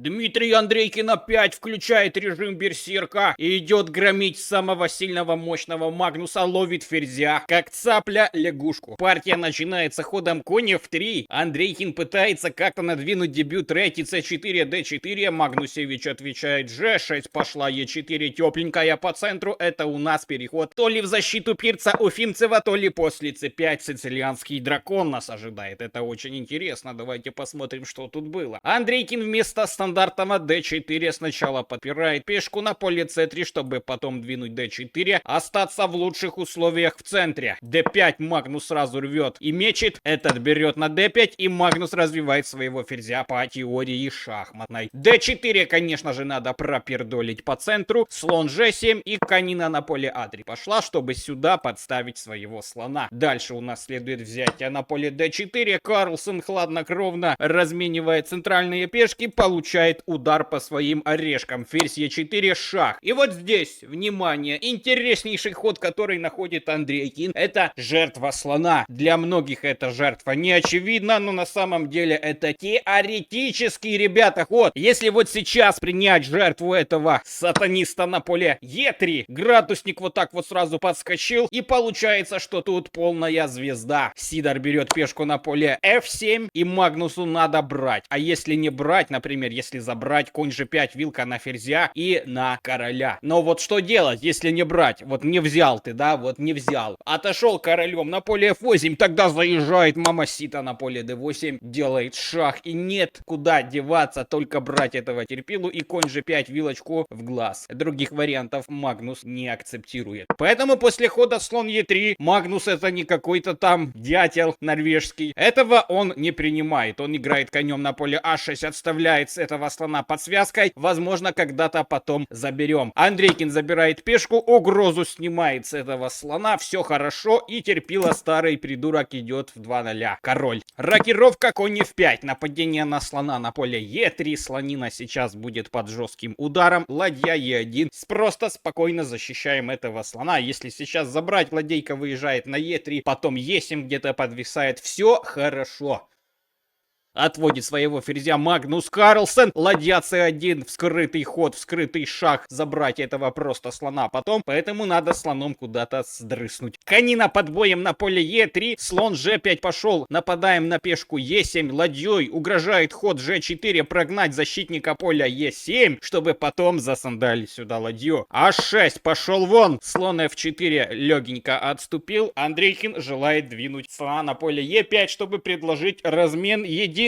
Дмитрий Андрейкин опять включает режим берсерка и идет громить самого сильного мощного Магнуса, ловит ферзя, как цапля лягушку. Партия начинается ходом коня в 3. Андрейкин пытается как-то надвинуть дебют рети c4, d4. Магнусевич отвечает g6, пошла e4, тепленькая по центру. Это у нас переход то ли в защиту пирца Уфимцева, то ли после c5 сицилианский дракон нас ожидает. Это очень интересно. Давайте посмотрим, что тут было. Андрейкин вместо стандартного d4 сначала подпирает пешку на поле c3, чтобы потом двинуть d4, остаться в лучших условиях в центре. d5 Магнус сразу рвет и мечет, этот берет на d5, и Магнус развивает своего ферзя по теории шахматной. d4, конечно же, надо пропердолить по центру, слон g7 и конина на поле a3 пошла, чтобы сюда подставить своего слона. Дальше у нас следует взятие на поле d4, Карлсон хладнокровно разменивает центральные пешки, получает удар по своим орешкам. Ферзь e4, шах. И вот здесь, внимание, интереснейший ход, который находит Андрейкин, это жертва слона. Для многих это жертва не очевидна, но на самом деле это теоретический, ребята, ход. Если вот сейчас принять жертву этого сатаниста на поле e3, градусник вот так вот сразу подскочил, и получается, что тут полная звезда. Сидор берет пешку на поле f7, и Магнусу надо брать. А если не брать, например, если забрать, конь g5, вилка на ферзя и на короля. Но вот что делать, если не брать? Вот не взял ты, да, вот не взял. Отошел королем на поле f8, тогда заезжает мамасита на поле d8, делает шах, и нет куда деваться, только брать этого терпилу, и конь g5, вилочку в глаз. Других вариантов Магнус не акцептирует. Поэтому после хода слон e3, Магнус это не какой-то там дятел норвежский. Этого он не принимает. Он играет конем на поле a6, отставляет с этого слона под связкой. Возможно, когда-то потом заберем. Андрейкин забирает пешку, угрозу снимает с этого слона. Все хорошо, и терпило старый придурок идет в 2-0. Король. Рокировка конь f5. Нападение на слона на поле e3. Слонина сейчас будет под жестким ударом. Ладья e1. Просто спокойно защищаем этого слона. Если сейчас забрать, ладейка выезжает на e3, потом e7 где-то подвисает. Все хорошо. Отводит своего ферзя Магнус Карлсон. Ладья c1, вскрытый ход, вскрытый шах. Забрать этого просто слона потом. Поэтому надо слоном куда-то сдрыснуть. Конина под боем на поле e3. Слон g5 пошел. Нападаем на пешку e7. Ладьей угрожает ход g4. Прогнать защитника поля e7, чтобы потом засандалить сюда ладью. a6 пошел вон. Слон f4 легенько отступил. Андрейкин желает двинуть слона на поле e5, чтобы предложить размен единственного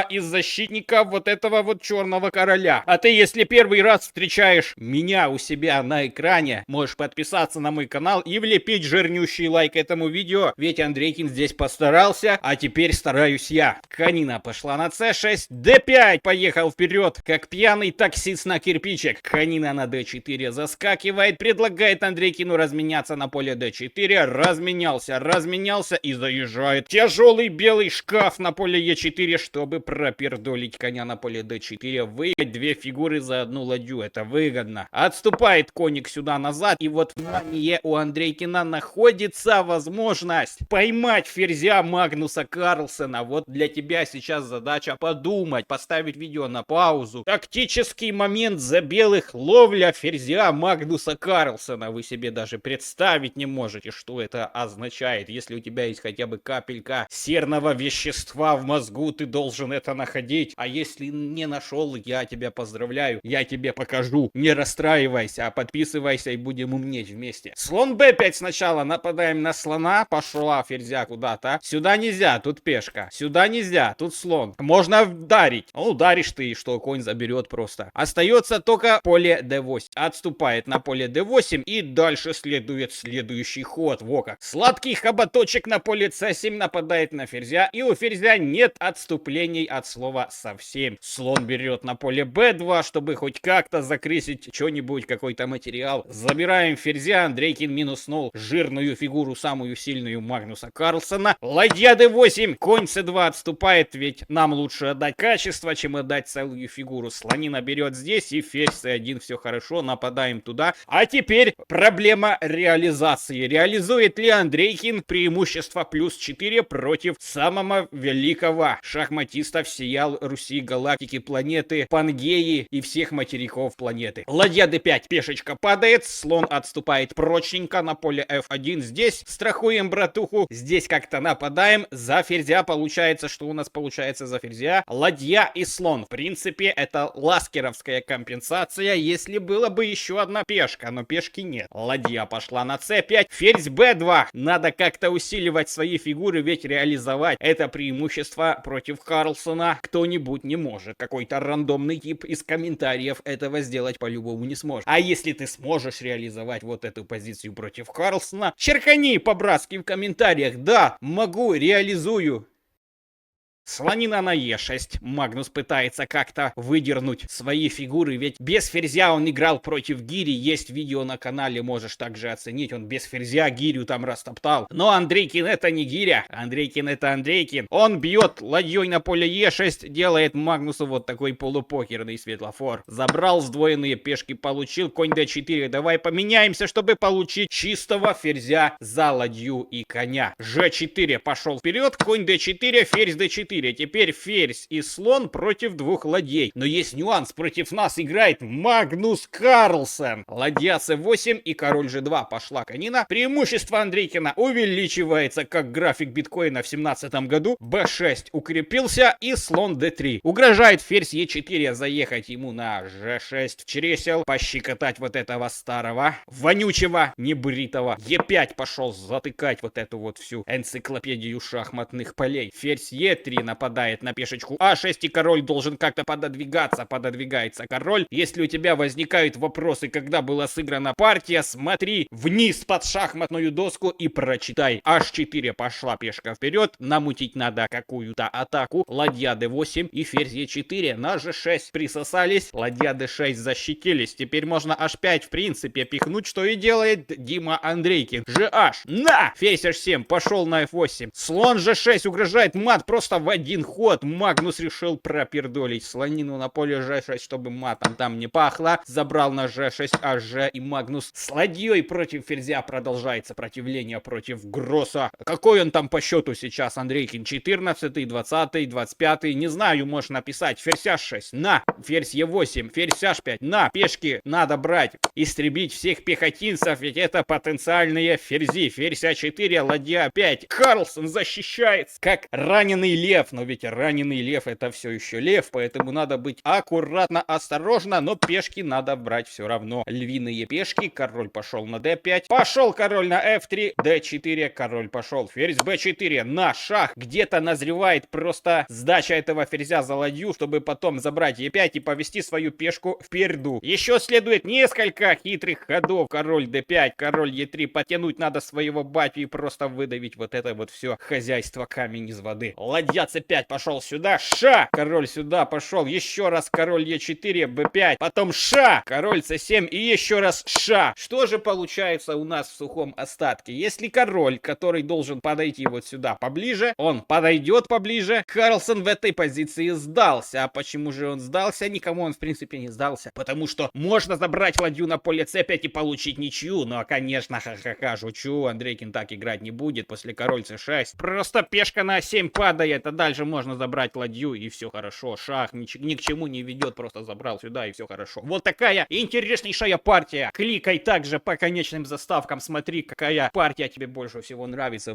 из защитников вот этого вот черного короля. А ты, если первый раз встречаешь меня у себя на экране, можешь подписаться на мой канал и влепить жирнющий лайк этому видео, ведь Андрейкин здесь постарался, а теперь стараюсь я. Конина пошла на c6, d5 поехал вперед, как пьяный таксист на кирпичик. Конина на d4 заскакивает, предлагает Андрейкину разменяться на поле d4, разменялся и заезжает тяжелый белый шкаф на поле e4, чтобы пропердолить коня на поле d4, выиграть две фигуры за одну ладью. Это выгодно. Отступает коник сюда назад, и вот внимание, у Андрейкина находится возможность поймать ферзя Магнуса Карлсона. Вот для тебя сейчас задача подумать, поставить видео на паузу. Тактический момент за белых, ловля ферзя Магнуса Карлсона. Вы себе даже представить не можете, что это означает. Если у тебя есть хотя бы капелька серного вещества в мозгу, ты должен это находить. А если не нашел, я тебя поздравляю. Я тебе покажу. Не расстраивайся, а подписывайся и будем умнеть вместе. Слон b5 сначала. Нападаем на слона. Пошла ферзя куда-то. Сюда нельзя, тут пешка. Сюда нельзя, тут слон. Можно ударить. Ударишь ты, что конь заберет просто. Остается только поле d8. Отступает на поле d8. И дальше следует следующий ход. Во как. Сладкий хоботочек на поле c7. Нападает на ферзя. И у ферзя нет отступлений от слова совсем. Слон берет на поле b2, чтобы хоть как-то закрысить что-нибудь, какой-то материал. Забираем ферзя. Андрейкин минуснул жирную фигуру, самую сильную Магнуса Карлсона. Ладья d8. Конь c2 отступает, ведь нам лучше отдать качество, чем отдать целую фигуру. Слонина берет здесь, и ферзь c1. Все хорошо, нападаем туда. А теперь проблема реализации. Реализует ли Андрейкин преимущество +4 против самого великого шахматистов всея Руси, галактики, планеты, Пангеи и всех материков планеты. Ладья d5, пешечка падает, слон отступает прочненько на поле f1. Здесь страхуем братуху, здесь как-то нападаем. За ферзя получается, что у нас получается за ферзя? Ладья и слон. В принципе, это ласкеровская компенсация, если было бы еще одна пешка, но пешки нет. Ладья пошла на c5, ферзь b2. Надо как-то усиливать свои фигуры, ведь реализовать это преимущество против Карлсона кто-нибудь не может. Какой-то рандомный тип из комментариев этого сделать по-любому не сможет. А если ты сможешь реализовать вот эту позицию против Карлсона, черкани по-братски в комментариях: да, могу, реализую. Слонина на e6. Магнус пытается как-то выдернуть свои фигуры, ведь без ферзя он играл против гири. Есть видео на канале, можешь также оценить. Он без ферзя гирю там растоптал. Но Андрейкин это не гиря. Андрейкин это Андрейкин. Он бьет ладьей на поле e6, делает Магнусу вот такой полупокерный светлофор. Забрал сдвоенные пешки, получил конь d4. Давай поменяемся, чтобы получить чистого ферзя за ладью и коня. g4 пошел вперед, конь d4, ферзь d4. Теперь ферзь и слон против двух ладей. Но есть нюанс. Против нас играет Магнус Карлсен. Ладья c8 и король g2. Пошла конина. Преимущество Андрейкина увеличивается, как график биткоина в 2017 году. b6 укрепился и слон d3. Угрожает ферзь e4 заехать ему на g6 в чресел. Пощекотать вот этого старого, вонючего, небритого. e5 пошел затыкать вот эту вот всю энциклопедию шахматных полей. Ферзь e3 нападает на пешечку а6, и король должен как-то пододвигаться. Пододвигается король. Если у тебя возникают вопросы, когда была сыграна партия, смотри вниз под шахматную доску и прочитай. h4 пошла пешка вперед. Намутить надо какую-то атаку. Ладья d8 и ферзь e4 на g6 присосались. Ладья d6 защитились. Теперь можно h5 в принципе пихнуть, что и делает Дима Андрейкин. gh. На! Ферзь h7 пошел на f8. Слон g6 угрожает мат просто в один ход. Магнус решил пропердолить слонину на поле g6, чтобы матом там не пахло. Забрал на g6 hg, и Магнус с ладьей против ферзя продолжает сопротивление против Гросса. Какой он там по счету сейчас, Андрейкин? 14-й, 20-й, 25-й? Не знаю, можешь написать. Ферзь h6. На! Ферзь e8. Ферзь h5. На! Пешки надо брать. Истребить всех пехотинцев, ведь это потенциальные ферзи. Ферзь a4, ладья 5. Карлсон защищается, как раненый лев. Но ведь раненый лев это все еще лев, поэтому надо быть аккуратно, осторожно, но пешки надо брать все равно. Львиные пешки. Король пошел на d5. Пошел король на f3, d4, король пошел. Ферзь b4 на шах. Где-то назревает просто сдача этого ферзя за ладью, чтобы потом забрать e5 и повести свою пешку впереду. Еще следует несколько хитрых ходов. Король d5, король e3. Потянуть надо своего батю и просто выдавить вот это вот все хозяйство камень из воды. Ладья c5 пошел сюда, ша! Король сюда пошел, еще раз король e4, b5, потом ша! Король c7 и еще раз ша! Что же получается у нас в сухом остатке? Если король, который должен подойти вот сюда поближе, он подойдет поближе, Карлсон в этой позиции сдался. А почему же он сдался? Никому он в принципе не сдался. Потому что можно забрать ладью на поле c5 и получить ничью. Ну, конечно, ха-ха-ха, шучу. Андрейкин так играть не будет после король c6. Просто пешка на 7 падает, а дальше можно забрать ладью и все хорошо. Шах ни к чему не ведет, просто забрал сюда и все хорошо. Вот такая интереснейшая партия. Кликай также по конечным заставкам, смотри, какая партия тебе больше всего нравится.